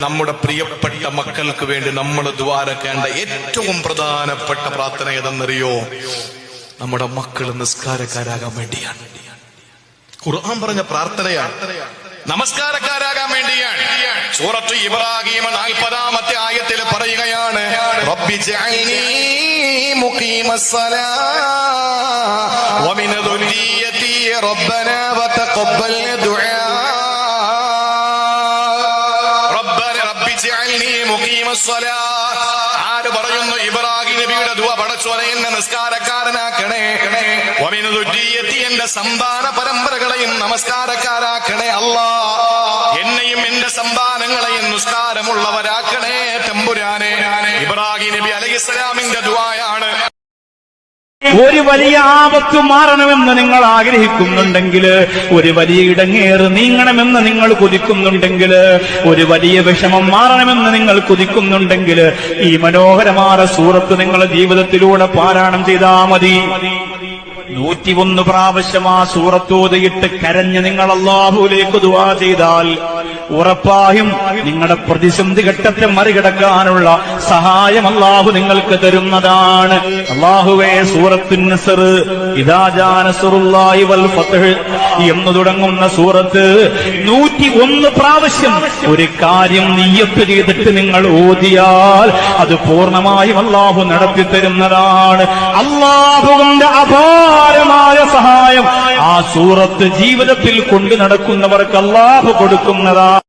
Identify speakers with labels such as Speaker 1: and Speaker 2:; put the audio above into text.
Speaker 1: നമ്മുടെ പ്രിയപ്പെട്ട മക്കൾക്ക് വേണ്ടി നമ്മൾ ദ്വാരക്കേണ്ട ഏറ്റവും പ്രധാനപ്പെട്ട പ്രാർത്ഥന ഏതെന്നറിയോ? നമ്മുടെ മക്കൾ നിസ്കാരക്കാരാകാൻ വേണ്ടിയാണ്. ഖുർആൻ പറഞ്ഞ പ്രാർത്ഥനയാണ്, നമസ്കാരക്കാരാകാൻ വേണ്ടിയാണ്. സൂറത്ത് ഇബ്രാഹിം 40-ാമത്തെ ആയത്തിൽ പറയുകയാണ്, റബ്ബി ജഅൽനി മുഖീമസ്സലാ വമിൻ ദുർരിയതി റബ്ബനാ വതഖബ്ബൽ ദുആ. ആര് പറയുന്നു? ഇബ്രാഹിം നബിയുടെ ദുആ, പടച്ചോനെ എന്നെ നിസ്കാരക്കാരനാക്കണേ, എന്റെ സന്താന പരമ്പരകളെയും നമസ്കാരക്കാരാക്കണേ അല്ലാ, എന്നെയും എന്റെ സന്താനങ്ങളെയും നിസ്കാരമുള്ളവരാക്കണേ തമ്പുരാനെ. ഇബ്രാഹിം നബി അലൈഹിസ്സലാമിന്റെ ദുആയാണ്.
Speaker 2: ഒരു വലിയ ആപത്ത് മാറണമെന്ന് നിങ്ങൾ ആഗ്രഹിക്കുന്നുണ്ടെങ്കിൽ, ഒരു വലിയ ഇടങ്ങേറ് നീങ്ങണമെന്ന് നിങ്ങൾ കൊതിക്കുന്നുണ്ടെങ്കിൽ, ഒരു വലിയ വിഷമം മാറണമെന്ന് നിങ്ങൾ കൊതിക്കുന്നുണ്ടെങ്കിൽ, ഈ മനോഹരമായ സൂറത്ത് നിങ്ങളുടെ ജീവിതത്തിലൂടെ പാരായണം ചെയ്താൽ മതി. 101 പ്രാവശ്യം ആ സൂറത്തോതിയിട്ട് കരഞ്ഞ് നിങ്ങൾ അല്ലാഹുവിലേക്ക് ദുആ ചെയ്താൽ ഉറപ്പായും നിങ്ങളുടെ പ്രതിസന്ധി ഘട്ടത്തെ മറികടക്കാനുള്ള സഹായം അല്ലാഹു നിങ്ങൾക്ക് തരുന്നതാണ്. അല്ലാഹുവേ, സൂറത്തുൻ നസ്ർ, ഇദാ ജാ നസ്റുല്ലാഹി വൽ ഫത്ഹ് എന്ന് തുടങ്ങുന്ന സൂറത്ത് 101 പ്രാവശ്യം ഒരു കാര്യം നിയ്യത്ത് ചെയ്തിട്ട് നിങ്ങൾ ഓതിയാൽ അത് പൂർണ്ണമായും അല്ലാഹു നടത്തി തരുന്നതാണ്. അല്ലാഹുവിന്റെ അപാരമായ സഹായം ആ സൂറത്ത് ജീവിതത്തിൽ കൊണ്ടു നടക്കുന്നവർക്ക് അല്ലാഹു കൊടുക്കുന്നതാണ്.